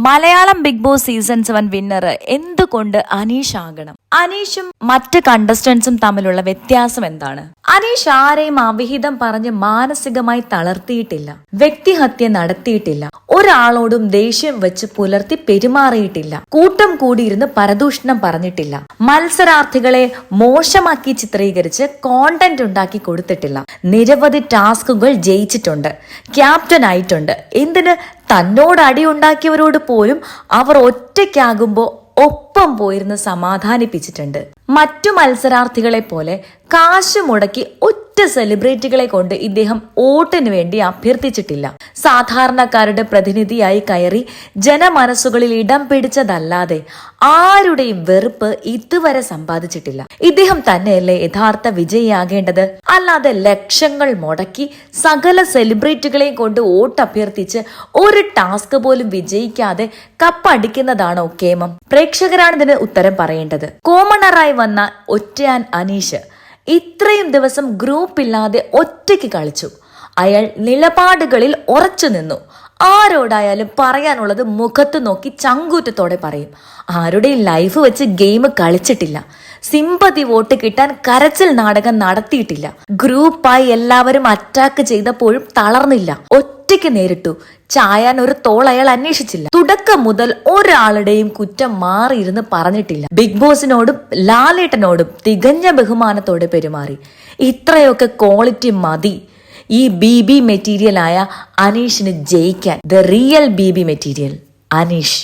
Malayalam big boss season 7 winner എന്തുകൊണ്ട് അനീഷ് ആകണം? അനീഷും മറ്റ് കണ്ടസ്റ്റന്റ്സും തമ്മിലുള്ള വ്യത്യാസം എന്താണ്? അനീഷ് ആരെയും അവിഹിതം പറഞ്ഞ് മാനസികമായി തളർത്തിയിട്ടില്ല, വ്യക്തിഹത്യ നടത്തിയിട്ടില്ല, ഒരാളോടും ദേഷ്യം വെച്ച് പുലർത്തി പെരുമാറിയിട്ടില്ല, കൂട്ടം കൂടിയിരുന്ന് പരദൂഷണം പറഞ്ഞിട്ടില്ല, മത്സരാർത്ഥികളെ മോശമാക്കി ചിത്രീകരിച്ച് കോണ്ടന്റ് ഉണ്ടാക്കി കൊടുത്തിട്ടില്ല, നിരവധി ടാസ്കുകൾ ജയിച്ചിട്ടുണ്ട്, ക്യാപ്റ്റൻ ആയിട്ടുണ്ട്. എന്തിന് തന്നോട് അടിയുണ്ടാക്കിയവരോട് പോലും അവർ ഒറ്റയ്ക്കാകുമ്പോൾ ഒപ്പം പോയിരുന്ന് സമാധാനിപ്പിച്ചിട്ടുണ്ട്. മറ്റു മത്സരാർത്ഥികളെ പോലെ കാശ് മുടക്കി ഒറ്റ സെലിബ്രിറ്റികളെ കൊണ്ട് ഇദ്ദേഹം വോട്ടിന് വേണ്ടി അഭ്യർത്ഥിച്ചിട്ടില്ല. സാധാരണക്കാരുടെ പ്രതിനിധിയായി കയറി ജനമനസ്സുകളിൽ ഇടം പിടിച്ചതല്ലാതെ ആരുടെയും വെറുപ്പ് ഇതുവരെ സമ്പാദിച്ചിട്ടില്ല. ഇദ്ദേഹം തന്നെയല്ലേ യഥാർത്ഥ വിജയിയാകേണ്ടത്? അല്ലാതെ ലക്ഷങ്ങൾ മുടക്കി സകല സെലിബ്രിറ്റികളെയും കൊണ്ട് വോട്ട് അഭ്യർത്ഥിച്ച് ഒരു ടാസ്ക് പോലും വിജയിക്കാതെ കപ്പടിക്കുന്നതാണോ കേമം? പ്രേക്ഷകരാണ് ഇതിന് ഉത്തരം പറയേണ്ടത്. കോമണറായി വന്ന ഒറ്റയാൻ അനീഷ് ഇത്രയും ദിവസം ഗ്രൂപ്പ് ഇല്ലാതെ ഒറ്റയ്ക്ക് കളിച്ചു. അയാൾ നിലപാടുകളിൽ ഉറച്ചു നിന്നു. ആരോടായാലും പറയാനുള്ളത് മുഖത്ത് നോക്കി ചങ്കൂറ്റത്തോടെ പറയും. ആരുടെയും ലൈഫ് വെച്ച് ഗെയിം കളിച്ചിട്ടില്ല. സിമ്പതി വോട്ട് കിട്ടാൻ കരച്ചിൽ നാടകം നടത്തിയിട്ടില്ല. ഗ്രൂപ്പായി എല്ലാവരും അറ്റാക്ക് ചെയ്തപ്പോഴും തളർന്നില്ല. ഒറ്റയ്ക്ക് നേരിട്ടു. ചായാൻ ഒരു തോൾ അയാൾ അന്വേഷിച്ചില്ല. തുടക്കം മുതൽ ഒരാളുടെയും കുറ്റം മാറിയിരുന്ന് പറഞ്ഞിട്ടില്ല. ബിഗ് ബോസിനോടും ലാലേട്ടനോടും തികഞ്ഞ ബഹുമാനത്തോടെ പെരുമാറി. ഇത്രയൊക്കെ ക്വാളിറ്റി മതി ഈ BB മെറ്റീരിയൽ ആയ അനീഷിന് ജയിക്കാൻ. The real BB material Aneesh.